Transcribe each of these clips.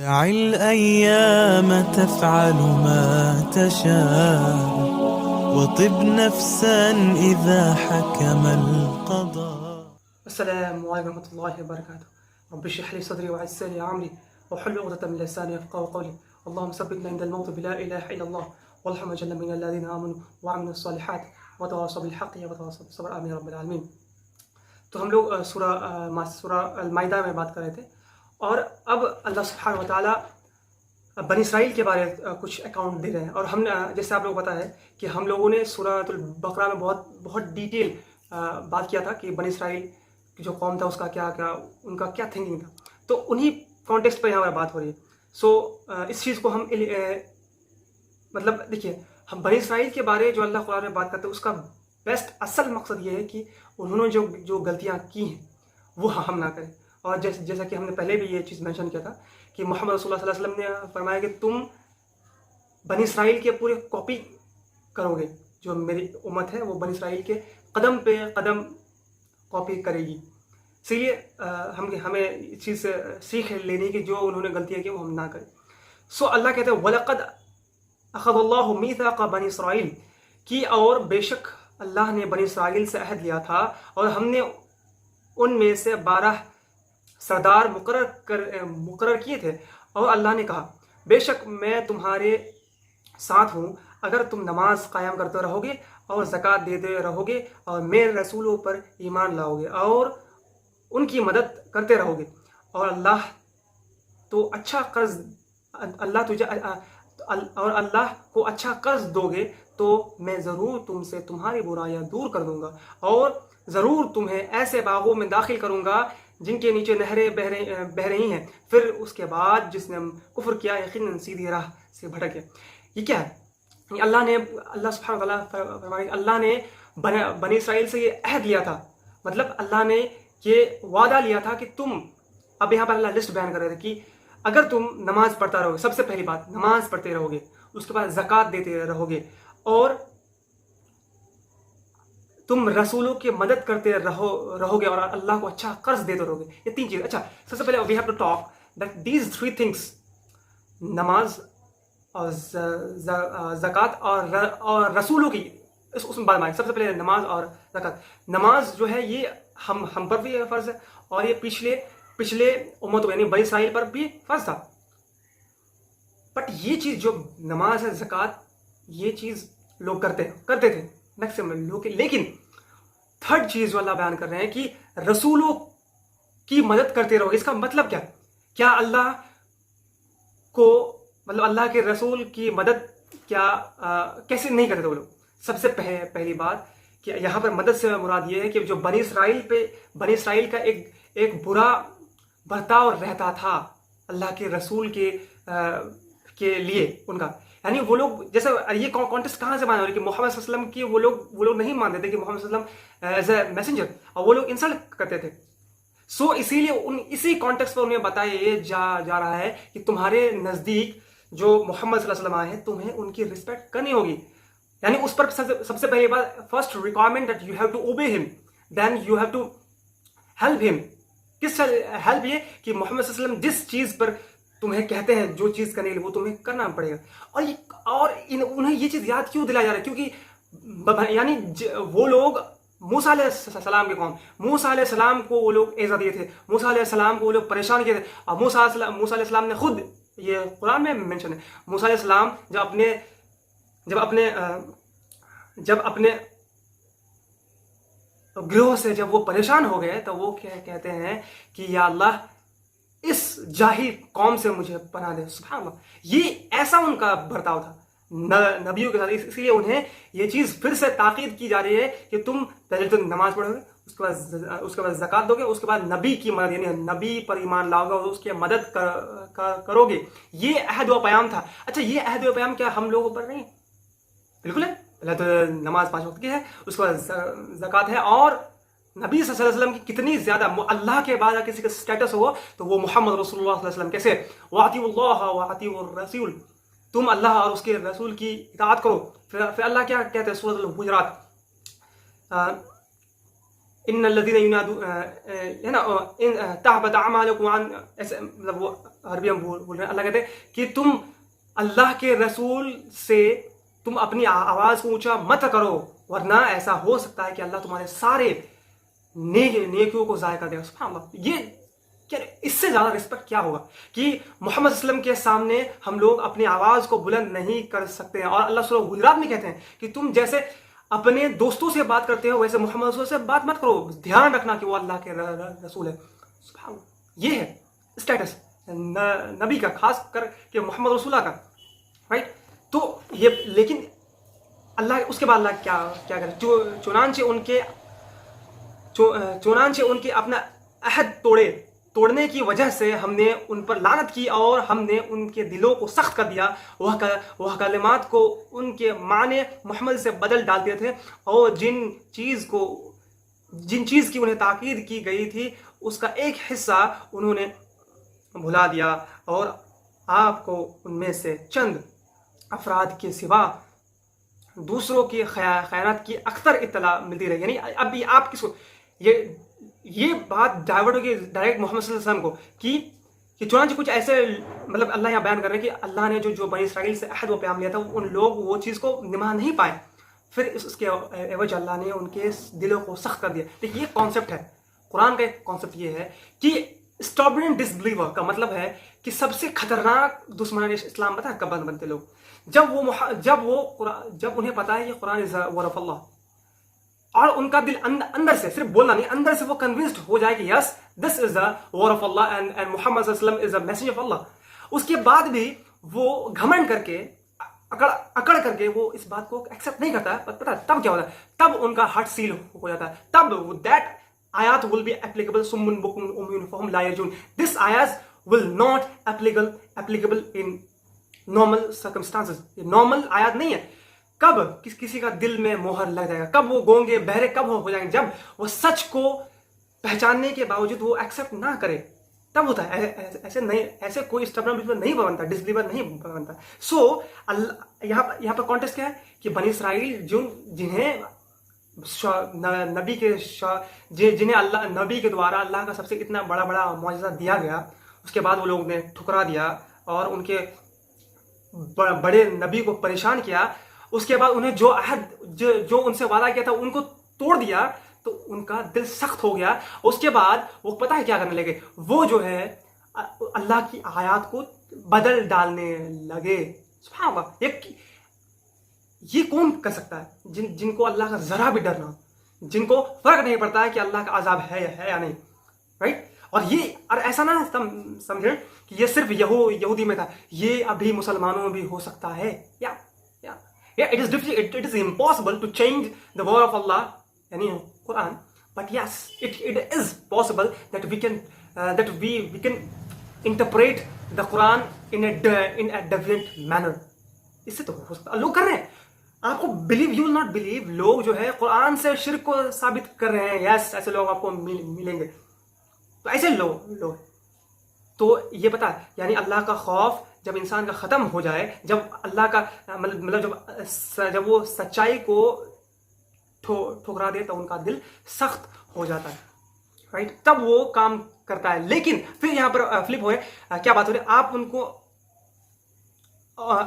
دع الأيام تفعل ما تشاء وطب نفسا إذا حكم القضاء. السلام عليكم ورحمة الله وبركاته. رب اشرح لي صدري ويسر لي أمري واحلل عقدة من لساني يفقهوا قولي. اللهم ثبتنا عند الموت بلا إله إلا الله والحمد لله من الذين آمنوا وعملوا الصالحات وتواصوا بالحق وتواصوا بالصبر آمين رب العالمین. تو ہم لوگ سورہ المائدہ میں بات کر رہے تھے، اور اب اللہ سبحانہ و تعالیٰ بنی اسرائیل کے بارے کچھ اکاؤنٹ دے رہے ہیں. اور ہم نے جیسے آپ لوگ پتہ ہے کہ ہم لوگوں نے سورۃ البقرہ میں بہت ڈیٹیل بات کیا تھا کہ بنی اسرائیل کی جو قوم تھا اس کا کیا ان کا کیا تھنکنگ تھا. تو انہی کانٹیکسٹ پہ یہاں پر بات ہو رہی ہے. اس چیز کو ہم مطلب دیکھیے، ہم بنی اسرائیل کے بارے جو اللہ قرآن میں بات کرتے ہیں اس کا بیسٹ اصل مقصد یہ ہے کہ انہوں نے جو غلطیاں کی ہیں وہ ہم نہ کریں. اور جیسا کہ ہم نے پہلے بھی یہ چیز مینشن کیا تھا کہ محمد رسول اللہ صلی اللہ علیہ وسلم نے فرمایا کہ تم بنی اسرائیل کے پورے کاپی کرو گے. جو میری امت ہے وہ بنی اسرائیل کے قدم پہ قدم کاپی کرے گی. اسی لیے ہمیں اس چیز سے سیکھ لینی کہ جو انہوں نے غلطیاں کی وہ ہم نہ کریں. اللہ کہتے ہیں وَلَقَدْ أَخَذَ اللَّهُ مِيثَاقَ بَنِي اسرائیل کی، اور بے شک اللہ نے بنی اسرائیل سے عہد لیا تھا اور ہم نے ان میں سے 12 سردار مقرر کیے تھے. اور اللہ نے کہا بے شک میں تمہارے ساتھ ہوں اگر تم نماز قائم کرتے رہو گے اور زکوٰۃ دیتے رہو گے اور میرے رسولوں پر ایمان لاؤ گے اور ان کی مدد کرتے رہو گے. اور اللہ کو اچھا قرض دو گے تو میں ضرور تم سے تمہاری برائیاں دور کر دوں گا اور ضرور تمہیں ایسے باغوں میں داخل کروں گا جن کے نیچے نہریں بہ رہی ہیں. پھر اس کے بعد جس نے کفر کیا یقیناً سیدھی راہ سے بھٹک گیا. یہ کیا ہے؟ اللہ سبحانہ وتعالیٰ فرمائے اللہ نے بنی اسرائیل سے یہ عہد لیا تھا. مطلب اللہ نے یہ وعدہ لیا تھا کہ تم، اب یہاں پر اللہ لسٹ بیان کر رہے تھے کہ اگر تم نماز پڑھتا رہو گے، سب سے پہلی بات نماز پڑھتے رہو گے، اس کے بعد زکوٰۃ دیتے رہو گے اور تم رسولوں کی مدد کرتے رہو گے اور اللہ کو اچھا قرض دیتے رہو گے. یہ 3 چیز. اچھا، سب سے پہلے we have to talk that these 3 things, نماز اور زکوٰۃ اور رسولوں کی، اس میں بات مانی. سب سے پہلے نماز اور زکوٰۃ. نماز جو ہے یہ ہم پر بھی فرض ہے اور یہ پچھلے امتوں یعنی بنی اسرائیل پر بھی فرض تھا. بٹ یہ چیز جو نماز ہے، زکوٰۃ، یہ چیز لوگ کرتے تھے میکسیمم لوگ. لیکن 3rd چیز جو اللہ بیان کر رہے ہیں کہ رسولوں کی مدد کرتے رہو. اس کا مطلب کیا اللہ کو، مطلب اللہ کے رسول کی مدد کیسے نہیں کرتے وہ لوگ؟ سب سے پہلی بات کہ یہاں پر مدد سے مراد یہ ہے کہ جو بنی اسرائیل کا ایک برا برتاؤ رہتا تھا اللہ کے رسول کے لیے ان کا، یعنی وہ لوگ جیسے یہ کانٹیکسٹ کہاں سے مانا ہو رہا ہے کہ محمد صلی اللہ علیہ وسلم کی وہ لوگ نہیں مانتے تھے کہ محمد صلی اللہ علیہ وسلم ایز اے میسنجر، اور وہ لوگ انسلٹ کرتے تھے. اسی لیے اسی کانٹیکسٹ پر انہیں بتایا جا رہا ہے کہ تمہارے نزدیک جو محمد صلی اللہ علیہ وسلم آئے ہیں تمہیں ان کی رسپیکٹ کرنی ہوگی. یعنی اس پر سب سے پہلی بات، first requirement that you have to obey ہم، then you have to help ہم. کس سے ہیلپ؟ یہ کہ محمد صلی اللہ علیہ وسلم جس چیز پر تمہیں کہتے ہیں جو چیز کرنے کے لیے وہ تمہیں کرنا پڑے گا. اور انہیں یہ چیز یاد کیوں دلایا جا رہا ہے؟ کیونکہ یعنی وہ لوگ موسیٰ علیہ السلام کے قوم، موسیٰ علیہ السلام کو وہ لوگ ایذا دیے تھے، موسیٰ علیہ السلام کو وہ لوگ پریشان کیے تھے. اور موسیٰ علیہ السلام نے خود، یہ قرآن میں مینشن ہے، موسیٰ علیہ السلام جب اپنے گروہ سے جب وہ پریشان ہو گئے تو وہ کہتے ہیں کہ یا اللہ اس جاہل قوم سے مجھے پناہ دے. سبحان اللہ، یہ ایسا ان کا برتاؤ تھا نبیوں کے ساتھ. اس لیے انہیں یہ چیز پھر سے تاکید کی جا رہی ہے کہ تم پہلے تو نماز پڑھو گے، اس کے بعد زکوٰۃ دو گے، اس کے بعد نبی کی مدد یعنی نبی پر ایمان لاؤ گے اور اس کی مدد کرو گے. یہ عہد و پیام تھا. اچھا، یہ عہد و پیام کیا ہم لوگوں پر نہیں؟ بالکل ہے. پہلے تو نماز 5 وقت کی ہے، اس کے بعد زکوٰۃ ہے. اور نبی صلی اللہ علیہ وسلم کی کتنی زیادہ، اللہ کے بعد کسی کا اسٹیٹس ہو تو وہ محمد رسول اللہ صلی اللہ علیہ وسلم. کیسے؟ وَأَطِيعُوا اللَّهَ وَأَطِيعُوا الرَّسُولَ، تم اللہ اور اس کے رسول کی اطاعت کرو. پھر اللہ کیا کہتے ہیں سورۃ الحجرات، ان الذين ينادون تحبط اعمالكم عن، مطلب وہ عربی ہم بول رہے ہیں. اللہ کہتے ہیں کہ تم اللہ کے رسول سے تم اپنی آواز کو اونچا مت کرو ورنہ ایسا ہو سکتا ہے کہ اللہ تمہارے سارے نیکیوں کو ضائع کر دے گا. سبحان اللہ. یہ کیا اس سے زیادہ رسپیکٹ کیا ہوگا کہ محمد صلی اللہ علیہ وسلم کے سامنے ہم لوگ اپنی آواز کو بلند نہیں کر سکتے ہیں. اور اللہ سورہ حجرات میں کہتے ہیں کہ تم جیسے اپنے دوستوں سے بات کرتے ہو ویسے محمد رسول سے بات مت کرو, دھیان رکھنا کہ وہ اللہ کے رسول ہے. سبحان اللہ. یہ ہے اسٹیٹس نبی کا, خاص کر کہ محمد رسول کا, رائٹ. تو یہ لیکن اللہ اس کے بعد اللہ کیا کرے, چنانچہ ان کے اپنا عہد توڑنے کی وجہ سے ہم نے ان پر لعنت کی اور ہم نے ان کے دلوں کو سخت کر دیا. وہ کلمات کو ان کے معنی محمد سے بدل ڈالتے تھے اور جن چیز کی انہیں تاکید کی گئی تھی اس کا ایک حصہ انہوں نے بھلا دیا اور آپ کو ان میں سے چند افراد کے سوا دوسروں کی خیانت کی اکثر اطلاع ملتی رہی. یعنی اب آپ کس کو یہ بات ڈائیورٹ ہوگی ڈائریکٹ محمد صلی اللہ علیہ وسلم کو کہ چنانچہ کچھ ایسے, مطلب اللہ یہاں بیان کر رہے ہیں کہ اللہ نے جو بنی اسرائیل سے عہد و پیام لیا تھا ان لوگ وہ چیز کو نبھا نہیں پائے, پھر اس کے عوض اللہ نے ان کے دلوں کو سخت کر دیا. دیکھیے یہ کانسیپٹ ہے قرآن کا. ایک کانسیپٹ یہ ہے کہ اسٹابلنٹ ڈس بلیور کا مطلب ہے کہ سب سے خطرناک دشمن اسلام پتہ ہے کب بنتے لوگ, جب انہیں پتا ہے کہ قرآن از ورڈ آف اللہ اور ان کا دل اندر سے, صرف بولنا نہیں, اندر سے وہ کنونسڈ ہو جائے کہ yes this is the word of Allah and Muhammad صلی اللہ علیہ وسلم از اے میسج آف اللہ. اس کے بعد بھی وہ گھمنڈ کر کے اکڑ کر کے وہ اس بات کو ایکسیپٹ نہیں کرتا ہے. پتہ تب کیا ہوتا ہے, تب ان کا ہارٹ سیل ہو جاتا ہے. تب دیٹ آیات will be applicable سمن بکم عمیون فہم لا یرجون. This ayat will not applicable in normal circumstances. یہ نارمل آیات نہیں ہے. کب کسی کا دل میں مہر لگ جائے گا, کب وہ گونگے بہرے کب ہو جائیں گے, جب وہ سچ کو پہچاننے کے باوجود وہ ایکسیپٹ نہ کرے, تب ہوتا ہے. ایسے نہیں, ایسے کوئی اسٹبرن بلیور نہیں بنتا, ڈس بلیور نہیں بنتا. سو یہاں پر کانٹیکسٹ کیا ہے کہ بنی اسرائیل جنہیں نبی کے دوارا اللہ کا سب سے اتنا بڑا معجزہ دیا گیا, اس کے بعد وہ لوگ نے ٹھکرا دیا اور ان کے بڑے نبی کو پریشان کیا. اس کے بعد انہیں جو عہد جو ان سے وعدہ کیا تھا ان کو توڑ دیا تو ان کا دل سخت ہو گیا. اس کے بعد وہ پتہ ہے کیا کرنے لگے, وہ جو ہے اللہ کی آیات کو بدل ڈالنے لگے. سبحان اللہ. یہ کون کر سکتا ہے جن کو اللہ کا ذرا بھی ڈر نہ ہو, جن کو فرق نہیں پڑتا ہے کہ اللہ کا عذاب ہے یا نہیں, رائٹ. اور ایسا نہ سمجھیں کہ یہ صرف یہودی میں تھا, یہ ابھی مسلمانوں میں بھی ہو سکتا ہے. It is difficult, it is impossible to change the word of Allah, yani Quran, but yes, it is possible that we can interpret the Quran in a different manner. اس سے تو ہو سکتا ہے. لوگ کر رہے ہیں, آپ کو blue, you will not believe, لوگ جو ہے قرآن سے شرک کو ثابت کر رہے ہیں. یس, ایسے لوگ آپ کو ملیں گے. تو ایسے لوگ تو یہ پتا یعنی اللہ کا خوف جب انسان کا ختم ہو جائے, جب اللہ کا مطلب جب وہ سچائی کو ٹھکرا دے تو ان کا دل سخت ہو جاتا ہے, رائٹ. تب وہ کام کرتا ہے. لیکن پھر یہاں پر فلپ ہوئے, کیا بات ہو رہی ہے,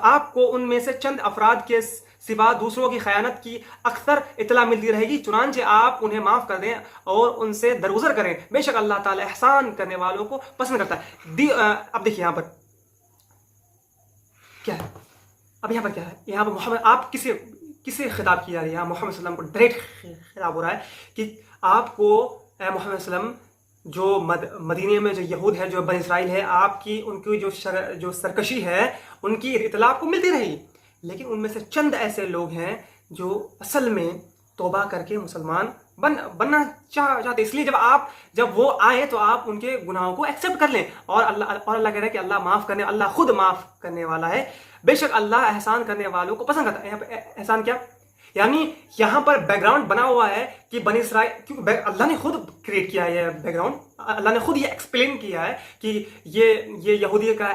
آپ کو ان میں سے چند افراد کے سوا دوسروں کی خیانت کی اکثر اطلاع ملتی رہے گی, چنانچہ آپ انہیں معاف کر دیں اور ان سے درگزر کریں, بے شک اللہ تعالیٰ احسان کرنے والوں کو پسند کرتا ہے. اب دیکھیے یہاں پر کیا ہے, اب یہاں پر کیا ہے, یہاں پر محمد, آپ کسے خطاب کیا جا رہا ہے, یہاں محمد صلی اللہ علیہ وسلم کو ڈائریکٹ خطاب ہو رہا ہے کہ آپ کو اے محمد صلی اللہ علیہ وسلم جو مدینے میں جو یہود ہے, جو بنی اسرائیل ہے, آپ کی ان کی جو سرکشی ہے ان کی اطلاع آپ کو ملتی رہی, لیکن ان میں سے چند ایسے لوگ ہیں جو اصل میں توبہ کر کے مسلمان بننا چاہتے. اس لیے جب وہ آئے تو آپ ان کے گناہوں کو ایکسیپٹ کر لیں, اور اللہ کہہ رہا ہے کہ اللہ خود معاف کرنے والا ہے, بے شک اللہ احسان کرنے والوں کو پسند کرتا ہے. یہاں پہ احسان کیا, یعنی یہاں پر بیک گراؤنڈ بنا ہوا ہے کہ بنی اسرائیل, کیونکہ اللہ نے خود کریٹ کیا ہے یہ بیک گراؤنڈ, اللہ نے خود یہ ایکسپلین کیا ہے کہ یہ یہودی کا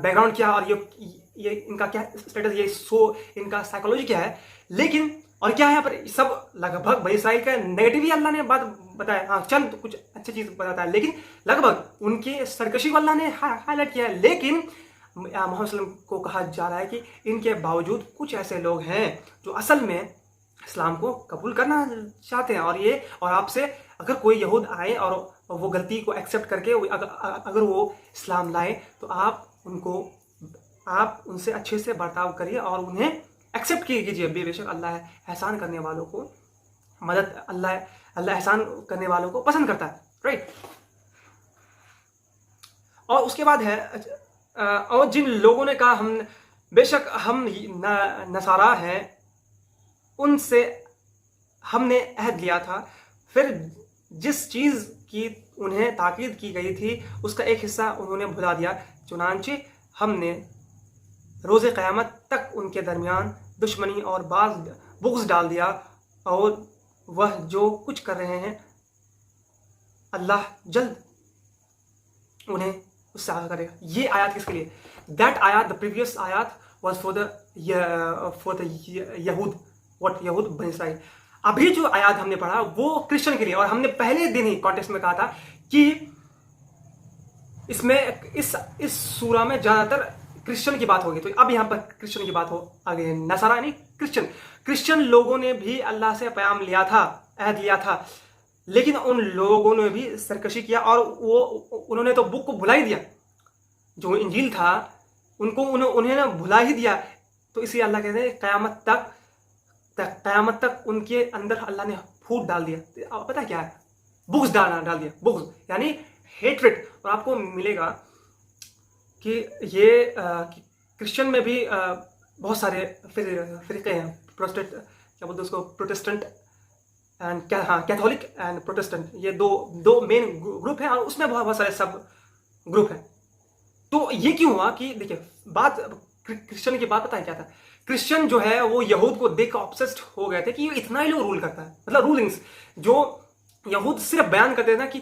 بیک گراؤنڈ کیا اور یہ ان کا کیا اسٹیٹس, یہ ان کا سائیکولوجی کیا ہے. لیکن اور کیا ہے یہاں پر سب لگ بھگ بنی اسرائیل کا نیگیٹو ہی اللہ نے بات بتایا. ہاں چند کچھ اچھی چیز بتاتا ہے لیکن لگ بھگ ان کی سرکشی کو اللہ نے ہائی لائٹ کیا ہے. لیکن محمد صلی اللہ علیہ وسلم کو کہا جا رہا ہے کہ ان کے باوجود کچھ ایسے لوگ ہیں جو اصل میں اسلام کو قبول کرنا چاہتے ہیں. اور آپ سے اگر کوئی یہود آئے اور وہ غلطی کو ایکسیپٹ کر کے اگر وہ اسلام لائے تو آپ ان سے اچھے سے برتاؤ کریے اور انہیں ایکسیپٹ کیجیے. بے شک اللہ احسان کرنے والوں کو مدد اللہ احسان کرنے والوں کو پسند کرتا ہے. رائٹ. اور اس کے بعد ہے اور جن لوگوں نے کہا بے شک ہم نصارا ہیں, ان سے ہم نے عہد لیا تھا, پھر جس چیز کی انہیں تاکید کی گئی تھی اس کا ایک حصہ انہوں نے بھلا دیا, چنانچہ ہم نے روز قیامت تک ان کے درمیان دشمنی اور بغض ڈال دیا, اور وہ جو کچھ کر رہے ہیں اللہ جلد انہیں اس سے آگاہ کرے گا. یہ آیات کس کے لیے؟ دیٹ آیات, the previous آیات was for the یہود, یہود بنی اسرائیل. ابھی جو آیات ہم نے پڑھا وہ کرسچن کے لیے, اور ہم نے پہلے دن ہی کانٹیکسٹ میں کہا تھا کہ اس میں اس سورہ میں زیادہ تر کرسچن کی بات ہوگی. تو اب یہاں پر کرسچن کی بات ہو آگے, نصارا نہیں کرسچن لوگوں نے بھی اللہ سے پیام لیا تھا, عہد لیا تھا, لیکن ان لوگوں نے بھی سرکشی کیا اور انہوں نے تو بک کو بھلا ہی دیا. جو انجیل تھا انہیں نا بھلا ہی دیا. تو اسی اللہ کہتے ہیں قیامت تک ان کے اندر اللہ نے پھوٹ ڈال دیا. پتہ کیا ہے؟ بغض ڈال دیا. بغض یعنی ہیٹریٹ. اور آپ کو ملے گا کہ یہ کرسچن میں بھی بہت سارے فرقے ہیں. کیا بولتے اس کو, Protestant and Catholic and Protestant, یہ دو مین گروپ ہیں, اور اس میں بہت سارے سب گروپ ہیں. تو یہ کیوں ہوا کہ دیکھیے بات کرسچن کی بات پتہ ہے کیا تھا؟ کرسچن جو ہے وہ یہود کو دیکھ کر آبسیسڈ ہو گئے تھے کہ یہ اتنا ہی لوگ رول کرتا ہے. مطلب رولنگس جو یہود صرف بیان کرتے تھے نا کہ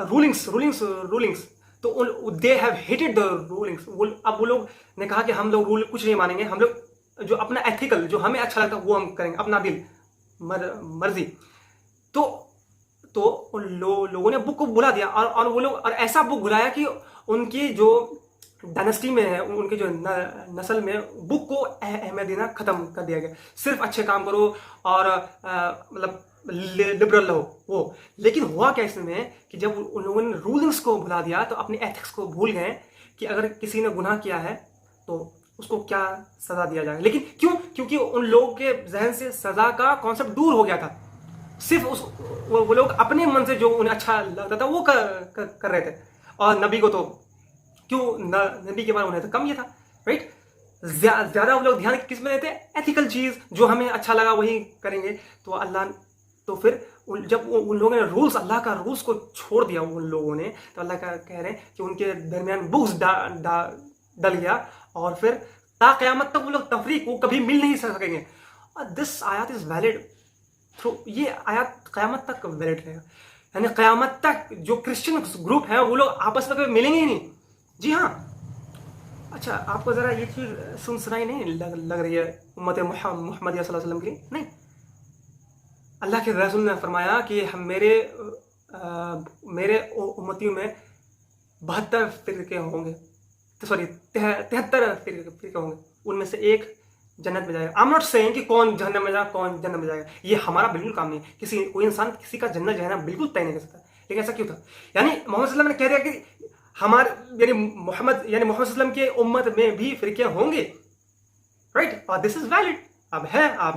رولنگس, تو they have hated the rulings. اب وہ لوگ نے کہا کہ ہم لوگ رول کچھ نہیں مانیں گے, ہم لوگ جو اپنا ایتھیکل جو ہمیں اچھا لگتا ہے وہ ہم کریں گے, اپنا دل مرضی. تو ان لوگوں نے بک کو بلا دیا, اور وہ لوگ اور ایسا بک بلایا کہ ان کی جو ڈائنسٹی میں ہے, ان کی جو نسل میں بک کو اہمیت دینا ختم کر دیا گیا. صرف اچھے کام کرو اور مطلب لبرل رہو وہ. لیکن ہوا کیا اس میں کہ جب ان لوگوں نے رولنگس کو بھلا دیا تو اپنے ایتھکس کو بھول گئے کہ اگر کسی نے گناہ کیا ہے تو اس کو کیا سزا دیا جائے. لیکن کیوں؟ کیونکہ ان لوگوں کے ذہن سے سزا کا کانسیپٹ دور ہو گیا تھا. صرف وہ لوگ اپنے من سے جو انہیں اچھا لگتا تھا وہ کر رہے تھے. اور نبی کو تو کیوں, نبی کے بارے میں انہیں تو کم یہ تھا. رائٹ. زیادہ وہ لوگ دھیان کس میں دیتے؟ ایتھیکل چیز جو ہمیں اچھا لگا وہی کریں گے. تو پھر جب ان لوگوں نے رولس, اللہ کا رولس کو چھوڑ دیا ان لوگوں نے, تو اللہ کا کہہ رہے ہیں کہ ان کے درمیان بغض ڈل گیا, اور پھر تا قیامت تک وہ لوگ تفریق وہ کبھی مل نہیں سکیں گے. اور دس آیات از ویلڈ تھرو, یہ آیات قیامت تک ویلڈ رہے گا. یعنی قیامت تک جو کرسچن گروپ ہیں وہ لوگ آپس میں کبھی ملیں گے ہی نہیں. جی ہاں. اچھا آپ کو ذرا یہ چیز سنائی نہیں لگ رہی ہے امت محمدیہ صلی اللہ علیہ وسلم کے لیے؟ نہیں. اللہ کے رسول نے فرمایا کہ میرے امتیوں میں 72 فرقے ہوں گے, 73 فرقے ہوں گے, ان میں سے ایک جنت میں جائے گا. I'm not saying کہ کون جہنم میں جائے گا کون جنت میں جائے گا, یہ ہمارا بالکل کام نہیں ہے. کوئی انسان کسی کا جنت جہنم بالکل طے نہیں کر سکتا. لیکن ایسا کیوں تھا؟ یعنی محمد صلی اللہ علیہ وسلم نے کہہ دیا کہ یعنی محمد صلی اللہ علیہ وسلم کے امت میں بھی فرقے ہوں گے. رائٹ. اور دس از ویلڈ. اب ہے, آپ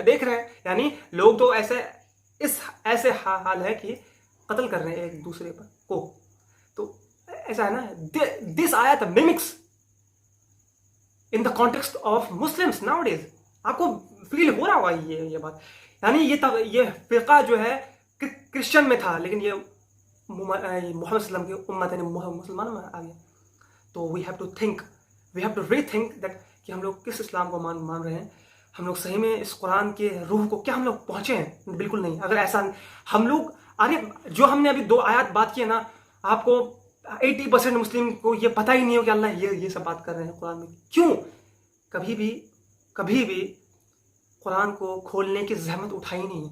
دیکھ رہے ہیں, یعنی لوگ تو ایسے حال ہے کہ قتل کر رہے ہیں ایک دوسرے پر کو. تو ایسا ہے نا, دس آیت mimics in the context of Muslims nowadays. آپ کو فیل ہو رہا ہوگا یہ بات. یعنی یہ فرقہ جو ہے کرسچن میں تھا, لیکن یہ محمد صلی اللہ علیہ وسلم کی امت یعنی مسلمان میں آ گیا. تو we have to rethink that کہ ہم لوگ کس اسلام کو مان رہے ہیں. ہم لوگ صحیح میں اس قرآن کے روح کو کیا ہم لوگ پہنچے ہیں؟ بالکل نہیں. اگر ایسا ہم لوگ جو ہم نے ابھی 2 آیات بات کی ہے نا, آپ کو 80% مسلم کو یہ پتہ ہی نہیں ہو کہ اللہ یہ سب بات کر رہے ہیں قرآن میں. کیوں؟ کبھی بھی قرآن کو کھولنے کی زحمت اٹھائی نہیں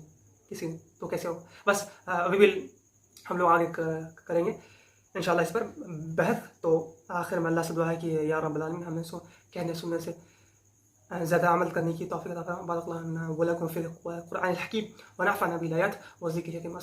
کسی نے تو کیسے ہو. بس ابھی بھی ہم لوگ آگے کریں گے انشاءاللہ اس پر بحث. تو آخر میں اللہ سے دعا ہے کہ یا رب العالمین ہمیں کہنے سننے سے زیادہ عمل کرنے کی توفیق عطا فرمائے. بارک اللہ لنا ولکم فی القرآن الحکیم ونفعنا بالآیات وذکر الحکیم.